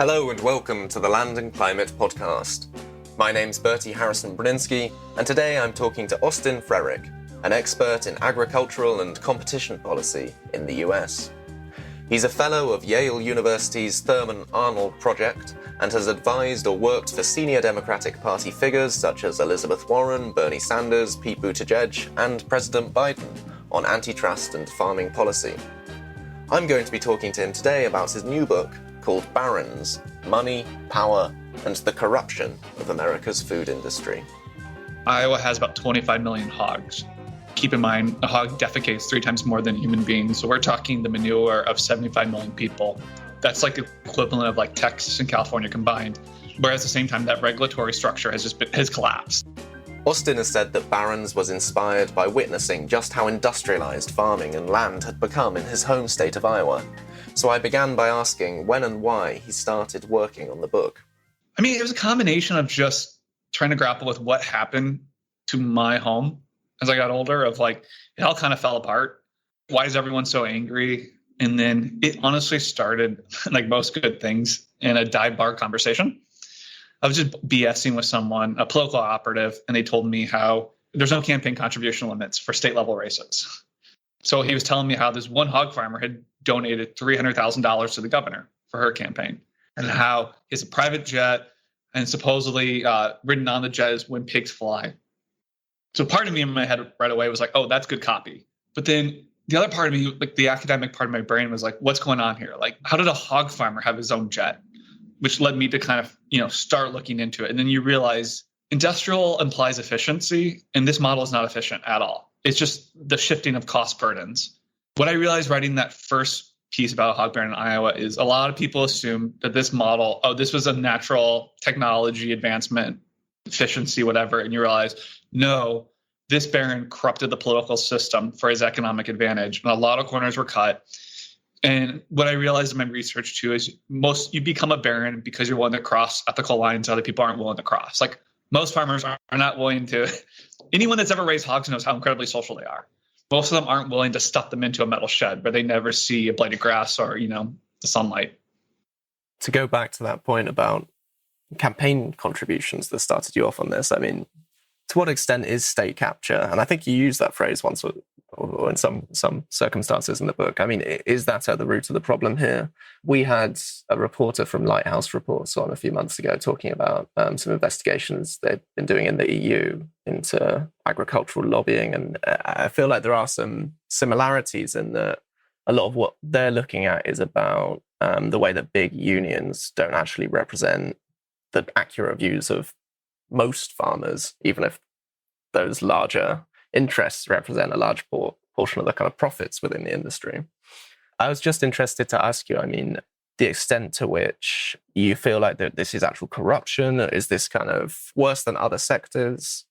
Hello and welcome to the Land and Climate Podcast. My name's Bertie Harrison-Brudzinski, and today I'm talking to Austin Frerick, an expert in agricultural and competition policy in the US. He's a fellow of Yale University's Thurman Arnold Project and has advised or worked for senior Democratic Party figures such as Elizabeth Warren, Bernie Sanders, Pete Buttigieg, and President Biden on antitrust and farming policy. I'm going to be talking to him today about his new book called Barons: Money, Power, and the Corruption of America's Food Industry. Iowa has about 25 million hogs. Keep in mind, a hog defecates 3 times more than human beings, so we're talking the manure of 75 million people. That's like the equivalent of like Texas and California combined, whereas at the same time, that regulatory structure has collapsed. Austin has said that Barons was inspired by witnessing just how industrialized farming and land had become in his home state of Iowa. So I began by asking when and why he started working on the book. I mean, it was a combination of just trying to grapple with what happened to my home as I got older, of like, it all kind of fell apart. Why is everyone so angry? And then it honestly started, like most good things, in a dive bar conversation. I was just BSing with someone, a political operative, and they told me how there's no campaign contribution limits for state level races. So he was telling me how this one hog farmer had donated $300,000 to the governor for her campaign, and how he has a private jet and supposedly ridden on the jet is when pigs fly. So part of me in my head right away was like, oh, that's good copy. But then the other part of me, like the academic part of my brain, was like, what's going on here? Like, how did a hog farmer have his own jet? Which led me to kind of, start looking into it. And then you realize industrial implies efficiency, and this model is not efficient at all. It's just the shifting of cost burdens. What I realized writing that first piece about hog baron in Iowa is a lot of people assume that this model, this was a natural technology advancement, efficiency, whatever. And you realize, no, this baron corrupted the political system for his economic advantage. And a lot of corners were cut. And what I realized in my research too is you become a baron because you're willing to cross ethical lines other people aren't willing to cross. Like most farmers are not willing to. Anyone that's ever raised hogs knows how incredibly social they are. Most of them aren't willing to stuff them into a metal shed where they never see a blade of grass or, the sunlight. To go back to that point about campaign contributions that started you off on this, I mean, to what extent is state capture? And I think you used that phrase once or in some circumstances in the book. I mean, is that at the root of the problem here? We had a reporter from Lighthouse Reports on a few months ago talking about some investigations they've been doing in the EU into agricultural lobbying. And I feel like there are some similarities in that a lot of what they're looking at is about the way that big unions don't actually represent the accurate views of most farmers, even if those larger interests represent a large portion of the kind of profits within the industry. I was just interested to ask you, I mean, the extent to which you feel like that this is actual corruption. Is this kind of worse than other sectors?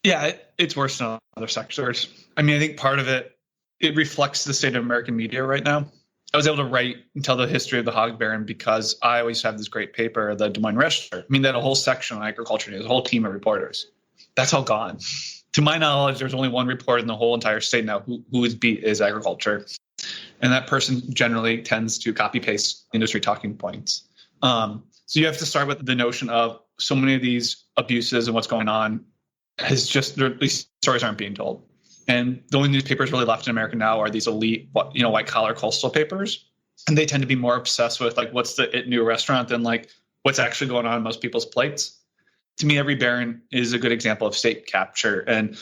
Yeah, it's worse than other sectors. I mean, I think part of it reflects the state of American media right now. I was able to write and tell the history of the hog baron because I always have this great paper, the Des Moines Register. I mean, they had a whole section on agriculture news, a whole team of reporters. That's all gone. To my knowledge, there's only one reporter in the whole entire state now whose beat is agriculture. And that person generally tends to copy paste industry talking points. So you have to start with the notion of so many of these abuses and what's going on these stories aren't being told. And the only newspapers really left in America now are these elite, white collar coastal papers. And they tend to be more obsessed with like, what's the new restaurant than like what's actually going on most people's plates. To me, every baron is a good example of state capture. And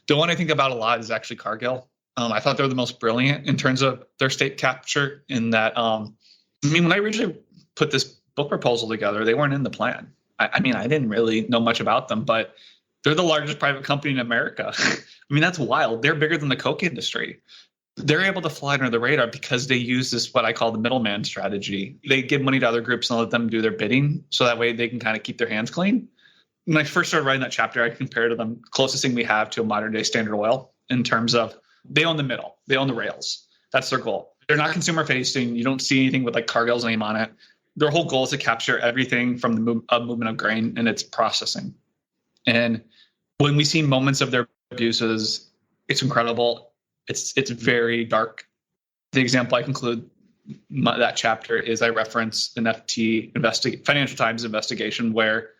the one I think about a lot is actually Cargill. I thought they were the most brilliant in terms of their state capture in that, when I originally put this book proposal together, they weren't in the plan. I didn't really know much about them, but they're the largest private company in America. That's wild. They're bigger than the Coke industry. They're able to fly under the radar because they use this, what I call the middleman strategy. They give money to other groups and let them do their bidding. So that way they can kind of keep their hands clean. When I first started writing that chapter, I compared to them closest thing we have to a modern day Standard Oil in terms of they own the middle, they own the rails. That's their goal. They're not consumer facing. You don't see anything with like Cargill's name on it. Their whole goal is to capture everything from the movement of grain and its processing. And when we see moments of their abuses, it's incredible. It's very dark. The example I conclude that chapter is I reference an Financial Times investigation where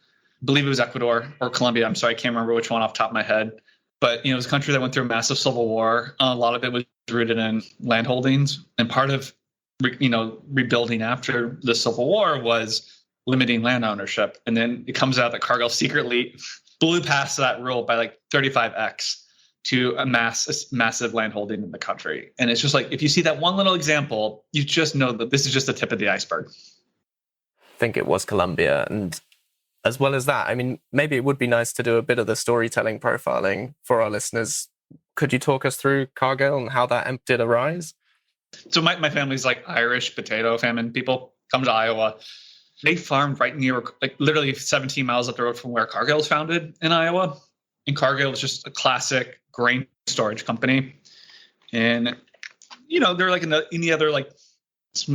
I believe it was Ecuador or Colombia. I'm sorry, I can't remember which one off the top of my head. But it was a country that went through a massive civil war. A lot of it was rooted in land holdings, and part of rebuilding after the civil war was limiting land ownership. And then it comes out that Cargill secretly blew past that rule by like 35x to a massive land holding in the country. And it's just like, if you see that one little example, you just know that this is just the tip of the iceberg. I think it was Colombia. And as well as that, I mean, maybe it would be nice to do a bit of the storytelling profiling for our listeners. Could you talk us through Cargill and how that did arise? So my family's like Irish potato famine people, come to Iowa. They farmed right near, like literally 17 miles up the road from where Cargill was founded in Iowa. And Cargill was just a classic grain storage company. And, they're like in the other like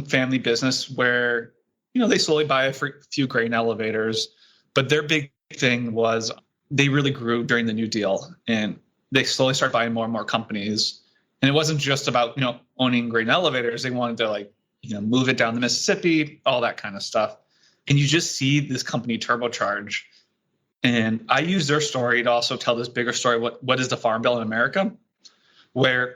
family business where, they slowly buy a few grain elevators. But their big thing was they really grew during the New Deal, and they slowly started buying more and more companies. And it wasn't just about, owning grain elevators. They wanted to move it down the Mississippi, all that kind of stuff. And you just see this company turbocharge. And I use their story to also tell this bigger story. What is the Farm Bill in America? Where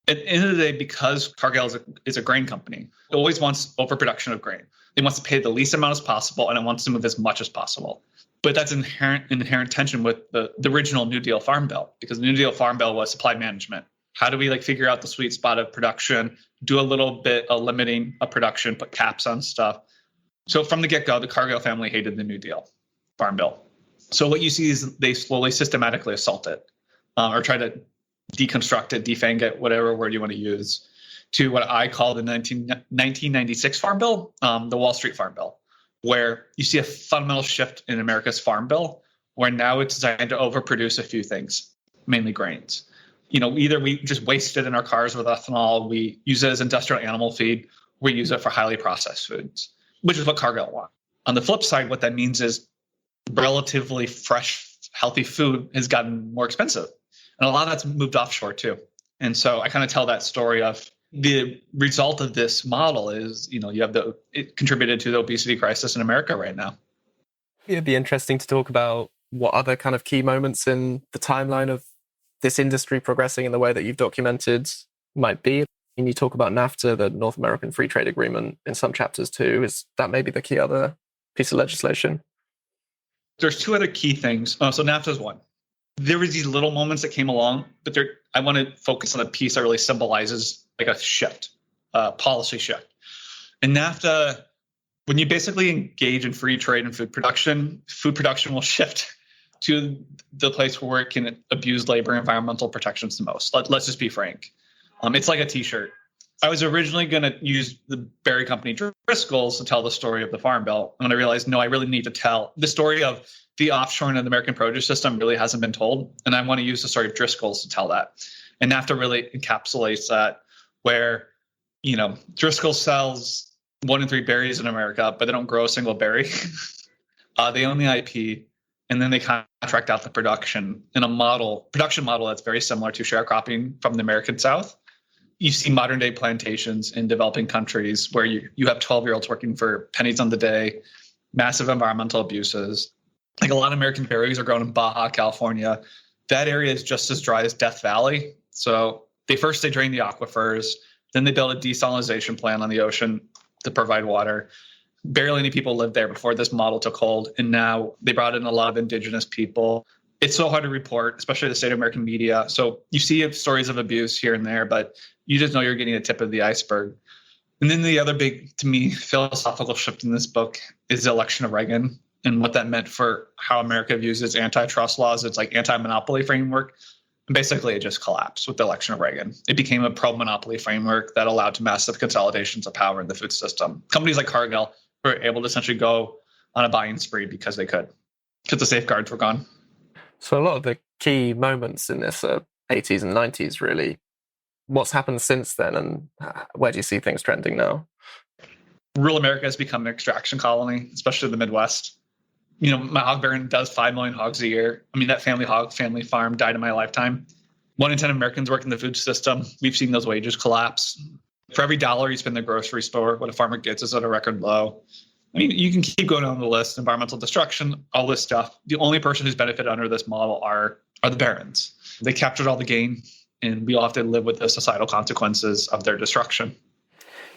at the end of the day, because Cargill is a grain company, it always wants overproduction of grain. It wants to pay the least amount as possible, and it wants to move as much as possible. But that's inherent tension with the original New Deal Farm Bill, because the New Deal Farm Bill was supply management. How do we figure out the sweet spot of production, do a little bit of limiting of production, put caps on stuff? So from the get-go, the Cargill family hated the New Deal Farm Bill. So what you see is they slowly systematically assault it, or try to deconstruct it, defang it, whatever word you want to use, to what I call the 1996 Farm Bill, the Wall Street Farm Bill, where you see a fundamental shift in America's Farm Bill, where now it's designed to overproduce a few things, mainly grains. Either we just waste it in our cars with ethanol, we use it as industrial animal feed, we use it for highly processed foods, which is what Cargill wants. On the flip side, what that means is relatively fresh, healthy food has gotten more expensive. And a lot of that's moved offshore too. And so I kind of tell that story of the result of this model is, it contributed to the obesity crisis in America right now. It'd be interesting to talk about what other kind of key moments in the timeline of this industry progressing in the way that you've documented might be. And you talk about NAFTA, the North American Free Trade Agreement, in some chapters too. Is that maybe the key other piece of legislation? There's two other key things. So NAFTA is one. There were these little moments that came along, but I want to focus on a piece that really symbolizes like a shift, policy shift. In NAFTA, when you basically engage in free trade and food production will shift to the place where it can abuse labor and environmental protections the most. Let's just be frank. It's like a T-shirt. I was originally going to use the berry company Driscoll's to tell the story of the Farm Bill. And when I realized, no, I really need to tell the story of the offshoring of the American produce system really hasn't been told. And I want to use the story of Driscoll's to tell that. And NAFTA really encapsulates that, where, Driscoll sells 1 in 3 berries in America, but they don't grow a single berry. They own the IP, and then they contract out the production in a production model that's very similar to sharecropping from the American South. You see modern day plantations in developing countries where you have 12-year-olds working for pennies on the day, massive environmental abuses. Like a lot of American berries are grown in Baja, California. That area is just as dry as Death Valley. So they drain the aquifers, then they build a desalination plant on the ocean to provide water. Barely any people lived there before this model took hold. And now they brought in a lot of indigenous people. It's so hard to report, especially the state of American media. So you see stories of abuse here and there, but you just know you're getting a tip of the iceberg. And then the other big, to me, philosophical shift in this book is the election of Reagan and what that meant for how America views its antitrust laws, its like anti-monopoly framework. And basically, it just collapsed with the election of Reagan. It became a pro-monopoly framework that allowed to massive consolidations of power in the food system. Companies like Cargill were able to essentially go on a buying spree because they could, because the safeguards were gone. So a lot of the key moments in this are 80s and 90s, really. What's happened since then, and where do you see things trending now? Rural America has become an extraction colony, especially the Midwest. My hog baron does 5 million hogs a year. I mean, that family farm died in my lifetime. 1 in 10 Americans work in the food system. We've seen those wages collapse. For every dollar you spend in the grocery store, what a farmer gets is at a record low. I mean, you can keep going down the list, environmental destruction, all this stuff. The only person who's benefited under this model are the barons. They captured all the gain, and we all have to live with the societal consequences of their destruction.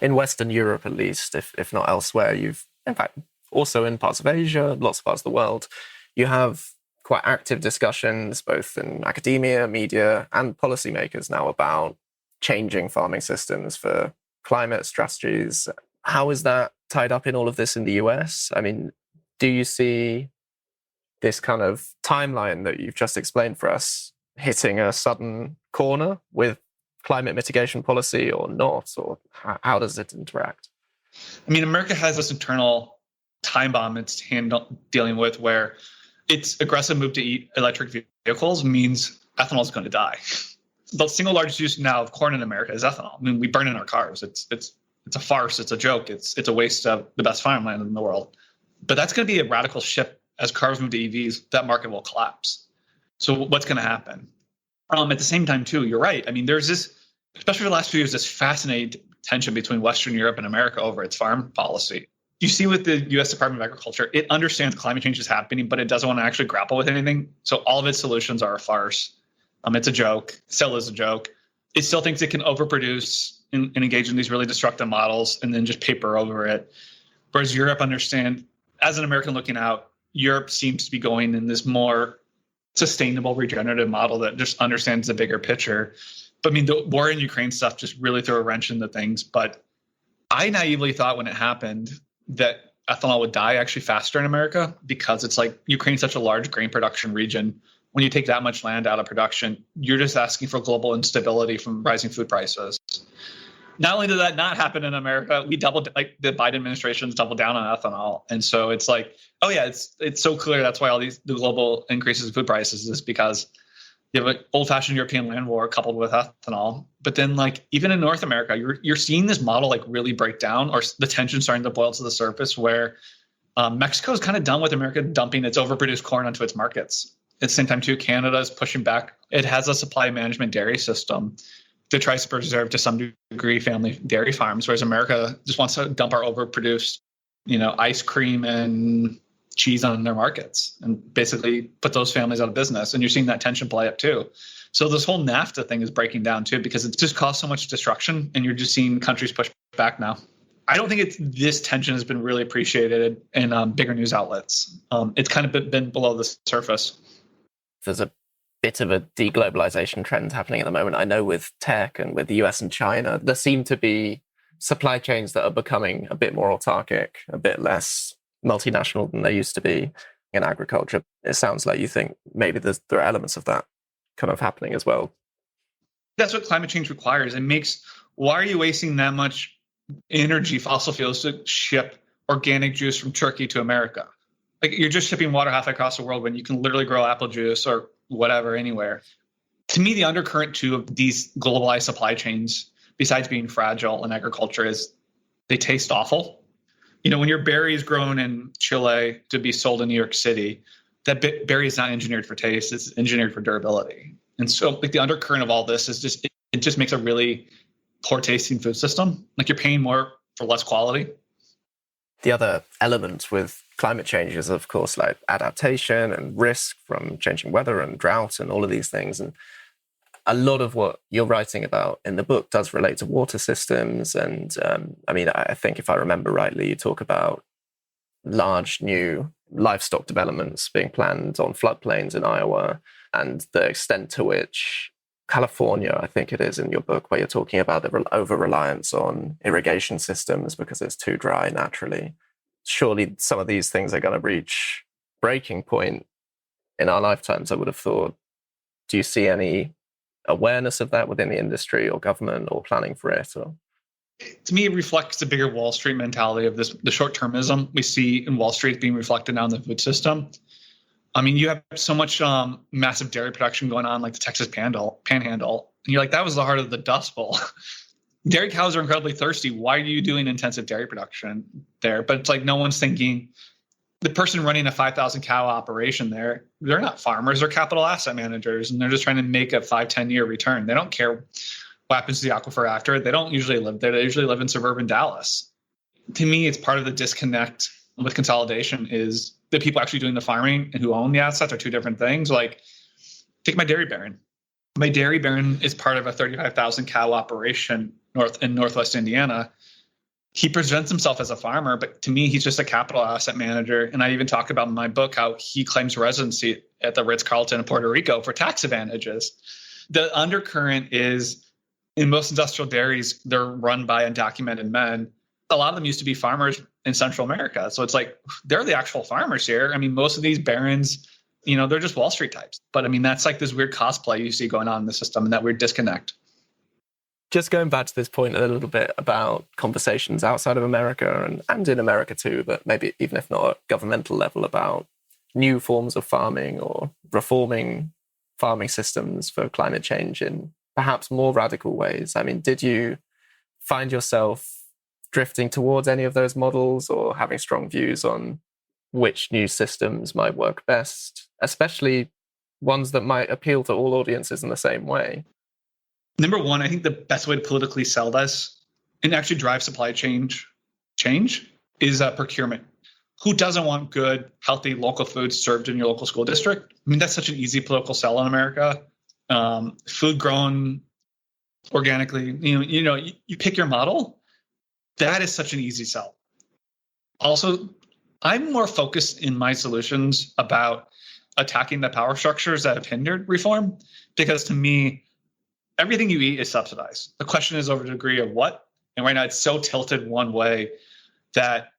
In Western Europe, at least, if not elsewhere, you've, in fact, also in parts of Asia, lots of parts of the world, you have quite active discussions, both in academia, media, and policymakers now about changing farming systems for climate strategies. How is that tied up in all of this in the US? I mean, do you see this kind of timeline that you've just explained for us hitting a sudden corner with climate mitigation policy or not? Or how does it interact? I mean, America has this internal time bomb it's dealing with where its aggressive move to electric vehicles means ethanol is going to die. The single largest use now of corn in America is ethanol. I mean, we burn in our cars. It's a farce. It's a joke. It's a waste of the best farmland in the world. But that's going to be a radical shift as cars move to EVs. That market will collapse. So what's going to happen? At the same time, too, you're right. I mean, there's this, especially for the last few years, this fascinating tension between Western Europe and America over its farm policy. You see with the U.S. Department of Agriculture, it understands climate change is happening, but it doesn't want to actually grapple with anything. So all of its solutions are a farce. It's a joke. Still is a joke. It still thinks it can overproduce and engage in these really destructive models and then just paper over it. Whereas Europe understand, as an American looking out, Europe seems to be going in this more sustainable regenerative model that just understands the bigger picture. But I mean, the war in Ukraine stuff just really threw a wrench into things. But I naively thought when it happened that ethanol would die actually faster in America because it's like Ukraine's such a large grain production region. When you take that much land out of production, you're just asking for global instability from rising food prices. Not only did that not happen in America, we doubled, like the Biden administration's doubled down on ethanol. And so it's like, oh yeah, it's so clear that's why all the global increases in food prices is because you have an old-fashioned European land war coupled with ethanol. But then like even in North America, you're seeing this model like really break down, or the tension starting to boil to the surface where Mexico is kind of done with America dumping its overproduced corn onto its markets. At the same time, too, Canada is pushing back. It has a supply management dairy system that tries to preserve, to some degree, family dairy farms, whereas America just wants to dump our overproduced, ice cream and cheese on their markets and basically put those families out of business. And you're seeing that tension play up, too. So this whole NAFTA thing is breaking down, too, because it's just caused so much destruction, and you're just seeing countries push back now. I don't think this tension has been really appreciated in bigger news outlets. It's kind of been below the surface. There's a bit of a deglobalization trend happening at the moment. I know with tech and with the US and China, there seem to be supply chains that are becoming a bit more autarkic, a bit less multinational than they used to be in agriculture. It sounds like you think maybe there are elements of that kind of happening as well. That's what climate change requires. Why are you wasting that much energy, fossil fuels, to ship organic juice from Turkey to America? Like you're just shipping water halfway across the world when you can literally grow apple juice or whatever anywhere. To me, the undercurrent too of these globalized supply chains, besides being fragile in agriculture, is they taste awful. When your berry is grown in Chile to be sold in New York City, that berry is not engineered for taste; it's engineered for durability. And so, like the undercurrent of all this is just it just makes a really poor tasting food system. Like you're paying more for less quality. The other element with climate change is, of course, like adaptation and risk from changing weather and drought and all of these things. And a lot of what you're writing about in the book does relate to water systems. And I think if I remember rightly, you talk about large new livestock developments being planned on floodplains in Iowa and the extent to which California, I think it is in your book, where you're talking about the over-reliance on irrigation systems because it's too dry naturally. Surely some of these things are going to reach breaking point in our lifetimes, I would have thought. Do you see any awareness of that within the industry or government or planning for it? Or? To me, it reflects the bigger Wall Street mentality of the short-termism we see in Wall Street being reflected now in the food system. I mean, you have so much massive dairy production going on, like the Texas Panhandle, and you're like, that was the heart of the Dust Bowl. Dairy cows are incredibly thirsty. Why are you doing intensive dairy production there? But it's like no one's thinking the person running a 5,000 cow operation there, they're not farmers, they're capital asset managers, and they're just trying to make a 5-10 year return. They don't care what happens to the aquifer after, they don't usually live there. They usually live in suburban Dallas. To me, it's part of the disconnect with consolidation is the people actually doing the farming and who own the assets are two different things. Like, take my dairy baron. My dairy baron is part of a 35,000 cow operation in Northwest Indiana. He presents himself as a farmer, but to me, he's just a capital asset manager. And I even talk about in my book how he claims residency at the Ritz-Carlton in Puerto Rico for tax advantages. The undercurrent is in most industrial dairies, they're run by undocumented men. A lot of them used to be farmers in Central America. So it's like, they're the actual farmers here. I mean, most of these barons, they're just Wall Street types. But I mean, that's like this weird cosplay you see going on in the system and that weird disconnect. Just going back to this point a little bit about conversations outside of America and in America too, but maybe even if not at governmental level, about new forms of farming or reforming farming systems for climate change in perhaps more radical ways. I mean, did you find yourself drifting towards any of those models or having strong views on which new systems might work best, especially ones that might appeal to all audiences in the same way? Number one, I think the best way to politically sell this and actually drive supply change is procurement. Who doesn't want good, healthy local foods served in your local school district? I mean, that's such an easy political sell in America. Food grown organically, you pick your model. That is such an easy sell. Also, I'm more focused in my solutions about attacking the power structures that have hindered reform, because to me, everything you eat is subsidized. The question is over the degree of what. And right now it's so tilted one way that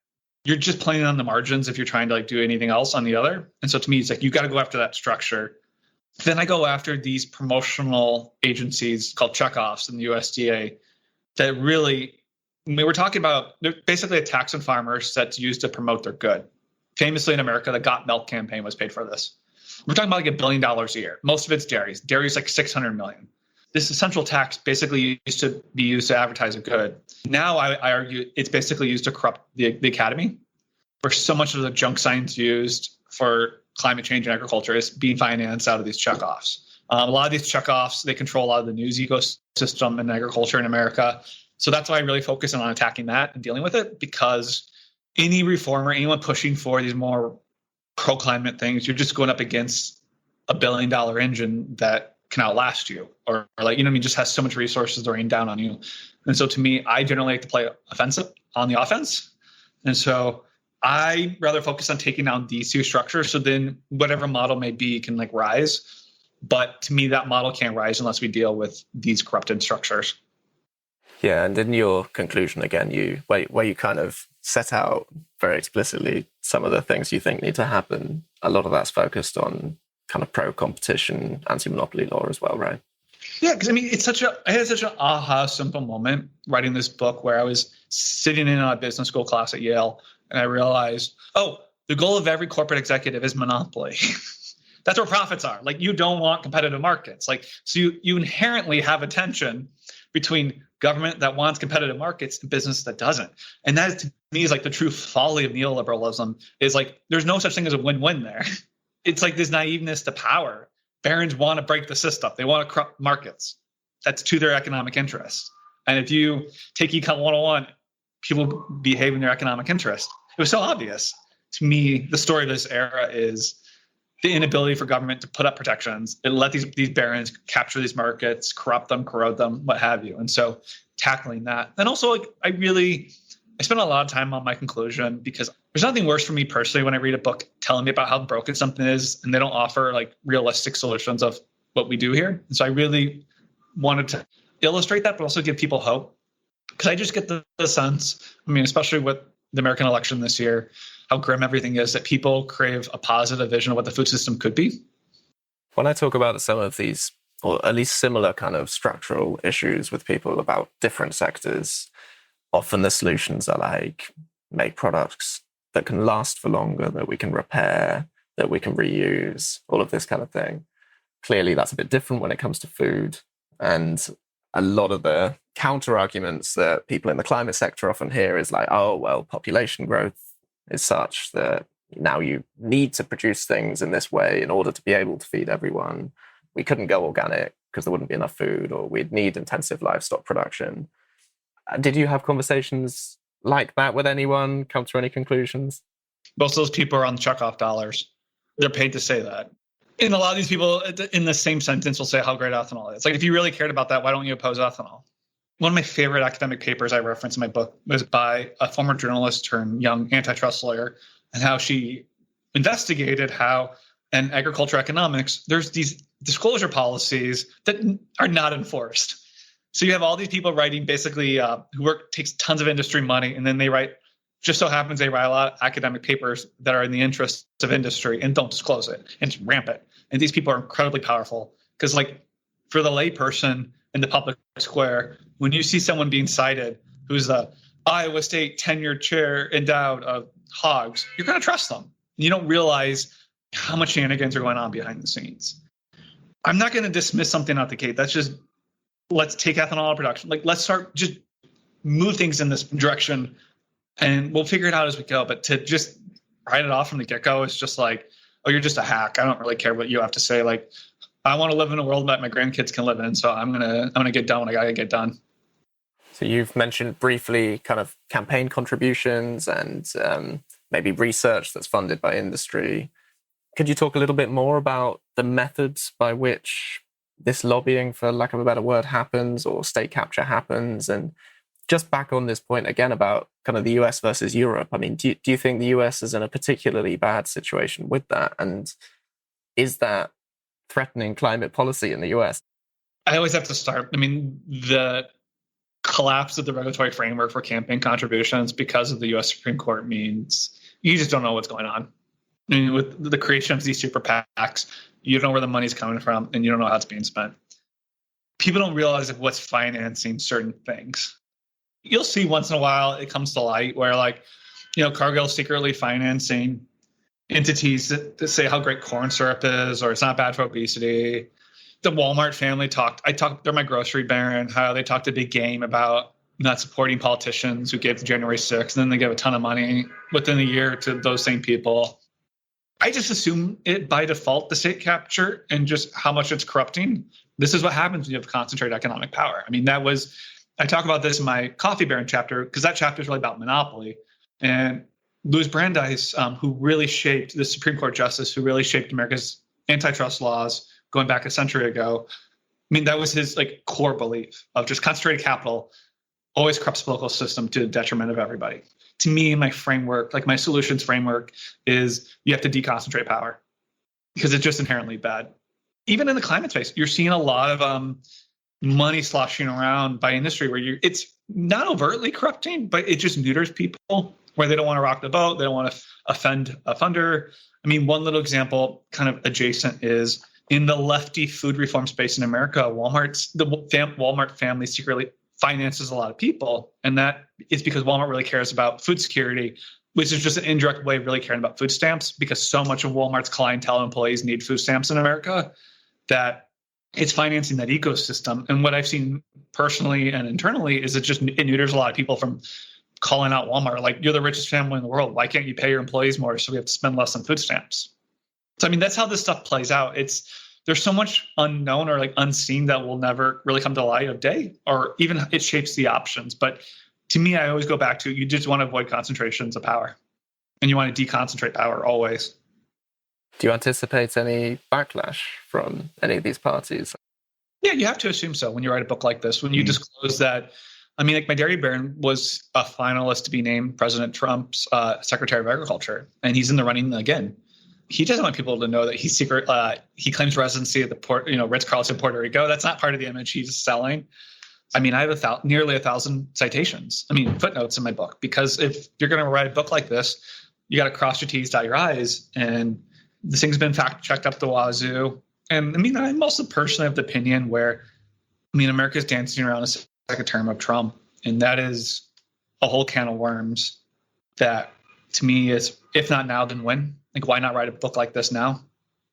you're just playing on the margins if you're trying to do anything else on the other. And so to me, it's like, you got to go after that structure. Then I go after these promotional agencies called checkoffs in the USDA that really, we're talking about, they're basically a tax on farmers that's used to promote their good. Famously in America, the Got Milk campaign was paid for this. We're talking about $1 billion a year. Most of it's dairies. Dairies like 600 million. This essential tax basically used to be used to advertise a good. Now I argue it's basically used to corrupt the academy, where so much of the junk science used for climate change and agriculture is being financed out of these checkoffs. A lot of these checkoffs, they control a lot of the news ecosystem in agriculture in America. So that's why I really focus on attacking that and dealing with it, because any reformer, anyone pushing for these more pro-climate things, you're just going up against $1 billion engine that can outlast you, or just has so much resources to rain down on you. And so to me, I generally like to play offensive on the offense. And so I rather focus on taking down these two structures. So then whatever model may be can rise. But to me, that model can't rise unless we deal with these corrupted structures. Yeah, and in your conclusion, again, where you kind of set out very explicitly some of the things you think need to happen, a lot of that's focused on kind of pro-competition, anti-monopoly law as well, right? Yeah, because I mean, I had such an aha simple moment writing this book where I was sitting in a business school class at Yale, and I realized, the goal of every corporate executive is monopoly. That's where profits are. You don't want competitive markets. So you inherently have a tension between government that wants competitive markets and business that doesn't. And that to me is the true folly of neoliberalism is there's no such thing as a win-win there. It's this naiveness to power. Barons want to break the system. They want to corrupt markets. That's to their economic interests. And if you take Econ 101, people behave in their economic interest. It was so obvious. To me, the story of this era is the inability for government to put up protections and let these barons capture these markets, corrupt them, corrode them, what have you. And so tackling that. And also, I spent a lot of time on my conclusion, because there's nothing worse for me personally when I read a book telling me about how broken something is and they don't offer realistic solutions of what we do here. And so I really wanted to illustrate that, but also give people hope, because I just get the sense, especially with the American election this year, how grim everything is, that people crave a positive vision of what the food system could be. When I talk about some of these, or at least similar kind of structural issues with people about different sectors, often the solutions are make products that can last for longer, that we can repair, that we can reuse, all of this kind of thing. Clearly, that's a bit different when it comes to food. And a lot of the counter arguments that people in the climate sector often hear is population growth is such that now you need to produce things in this way in order to be able to feed everyone. We couldn't go organic because there wouldn't be enough food, or we'd need intensive livestock production. Did you have conversations like that with anyone? Come to any conclusions? Most of those people are on checkoff dollars. They're paid to say that. And a lot of these people in the same sentence will say how great ethanol is. Like, if you really cared about that, why don't you oppose ethanol? One of my favorite academic papers I reference in my book was by a former journalist turned young antitrust lawyer, and how she investigated how in agriculture economics, there's these disclosure policies that are not enforced. So you have all these people writing basically who takes tons of industry money, and then they write, just so happens they write a lot of academic papers that are in the interests of industry and don't disclose it. And it's rampant. And these people are incredibly powerful because, like, for the layperson in the public square, when you see someone being cited who's the Iowa State tenured chair endowed of hogs, you're going to trust them. You don't realize how much shenanigans are going on behind the scenes. I'm not going to dismiss something out the gate. That's just, let's take ethanol production. Like, let's start just move things in this direction, and we'll figure it out as we go. But to just write it off from the get-go is just like, oh, you're just a hack. I don't really care what you have to say. Like, I want to live in a world that my grandkids can live in, so I'm gonna get done what I gotta get done. So you've mentioned briefly kind of campaign contributions and maybe research that's funded by industry. Could you talk a little bit more about the methods by which this lobbying, for lack of a better word, happens, or state capture happens? And just back on this point again about kind of the US versus Europe, I mean, do you think the US is in a particularly bad situation with that? And is that threatening climate policy in the US? I always have to start. I mean, the collapse of the regulatory framework for campaign contributions because of the US Supreme Court means you just don't know what's going on. I mean, with the creation of these super PACs, you don't know where the money's coming from, and you don't know how it's being spent. People don't realize what's financing certain things. You'll see once in a while it comes to light where, like, Cargill's secretly financing entities that say how great corn syrup is, or it's not bad for obesity. The Walmart family they're my grocery baron, how they talked a big game about not supporting politicians who gave January 6th, and then they give a ton of money within a year to those same people. I just assume it by default, the state capture and just how much it's corrupting. This is what happens when you have concentrated economic power. I mean, I talk about this in my Coffee Baron chapter, because that chapter is really about monopoly. And Louis Brandeis, who really shaped the Supreme Court justice, who really shaped America's antitrust laws going back a century ago. I mean, that was his core belief of just concentrated capital always corrupts the political system to the detriment of everybody. To me, my framework, my solutions framework, is you have to deconcentrate power because it's just inherently bad. Even in the climate space, you're seeing a lot of money sloshing around by industry where it's not overtly corrupting, but it just neuters people where they don't want to rock the boat. They don't want to offend a funder. I mean, one little example kind of adjacent is in the lefty food reform space in America, Walmart family secretly finances a lot of people. And that is because Walmart really cares about food security, which is just an indirect way of really caring about food stamps, because so much of Walmart's clientele employees need food stamps in America that it's financing that ecosystem. And what I've seen personally and internally is it neuters a lot of people from calling out Walmart, like, you're the richest family in the world. Why can't you pay your employees more so we have to spend less on food stamps? So, I mean, that's how this stuff plays out. There's so much unknown or unseen that will never really come to light of day, or even it shapes the options. But to me, I always go back to, you just want to avoid concentrations of power, and you want to deconcentrate power always. Do you anticipate any backlash from any of these parties? Yeah, you have to assume so when you write a book like this. When you disclose that, I mean, my dairy baron was a finalist to be named President Trump's Secretary of Agriculture, and he's in the running again. He doesn't want people to know that he claims residency at the Ritz-Carlton, Puerto Rico. That's not part of the image he's selling. I mean, I have nearly 1,000 citations. I mean, footnotes in my book, because if you're going to write a book like this, you got to cross your T's, dot your I's, and this thing's been fact checked up the wazoo. And I mean, I'm also personally of the opinion where, I mean, America's dancing around a second term of Trump, and that is a whole can of worms that, to me, is, if not now, then when? Why not write a book like this now?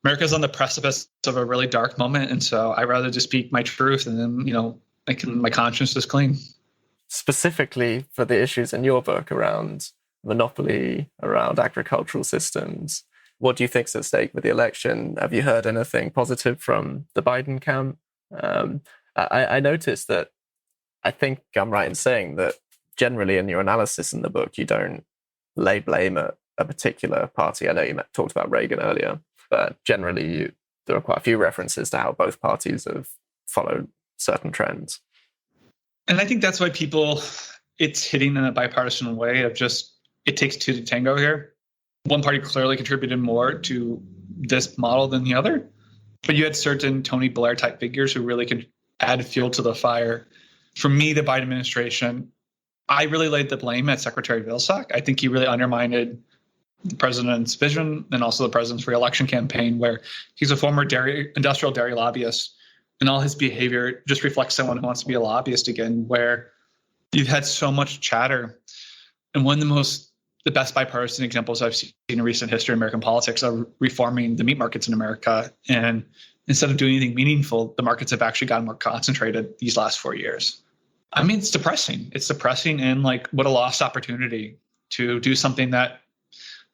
America's on the precipice of a really dark moment, and so I'd rather just speak my truth, and then, my conscience is clean. Specifically for the issues in your book around monopoly, around agricultural systems, what do you think's at stake with the election? Have you heard anything positive from the Biden camp? I noticed that I think I'm right in saying that generally in your analysis in the book, you don't lay blame at a particular party. I know you talked about Reagan earlier, but generally there are quite a few references to how both parties have followed certain trends. And I think that's why it's hitting in a bipartisan way of just, it takes two to tango here. One party clearly contributed more to this model than the other, but you had certain Tony Blair type figures who really could add fuel to the fire. For me, the Biden administration, I really laid the blame at Secretary Vilsack. I think he really undermined the president's vision and also the president's reelection campaign, where he's a former industrial dairy lobbyist, and all his behavior just reflects someone who wants to be a lobbyist again, where you've had so much chatter. And one of the best bipartisan examples I've seen in recent history of American politics are reforming the meat markets in America. And instead of doing anything meaningful, the markets have actually gotten more concentrated these last 4 years. I mean, it's depressing. It's depressing, and like, what a lost opportunity to do something that,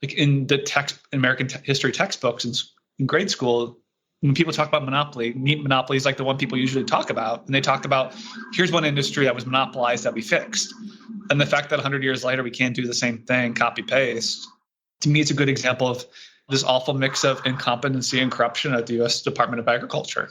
like, in the American history textbooks in grade school, when people talk about meat monopoly is like the one people usually talk about. And they talk about, here's one industry that was monopolized that we fixed. And the fact that 100 years later, we can't do the same thing, copy paste, to me, it's a good example of this awful mix of incompetency and corruption at the U.S. Department of Agriculture.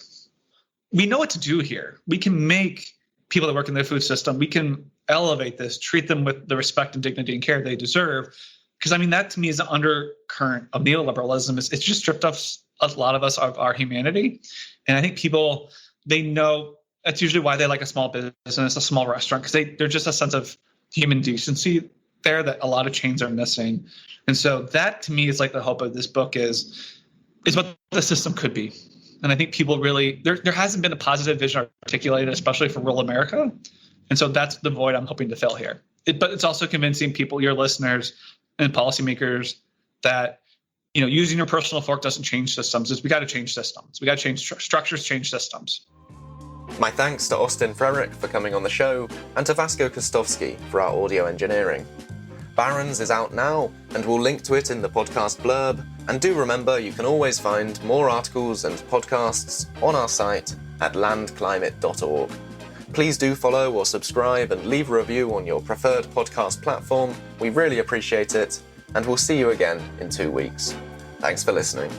We know what to do here. We can make people that work in the food system, we can elevate this, treat them with the respect and dignity and care they deserve. Because, I mean, that to me is the undercurrent of neoliberalism. It's just stripped us, a lot of us, of our humanity. And I think people, they know that's usually why they like a small business, a small restaurant, because there's just a sense of human decency there that a lot of chains are missing. And so that, to me, is like the hope of this book is what the system could be. And I think people really, there hasn't been a positive vision articulated, especially for rural America. And so that's the void I'm hoping to fill here. But it's also convincing people, your listeners and policymakers, that, you know, using your personal fork doesn't change systems. We got to change systems. We got to change structures, change systems. My thanks to Austin Frerick for coming on the show, and to Vasco Kostovsky for our audio engineering. Barron's is out now, and we'll link to it in the podcast blurb. And do remember, you can always find more articles and podcasts on our site at landclimate.org. Please do follow or subscribe and leave a review on your preferred podcast platform. We really appreciate it, and we'll see you again in 2 weeks. Thanks for listening.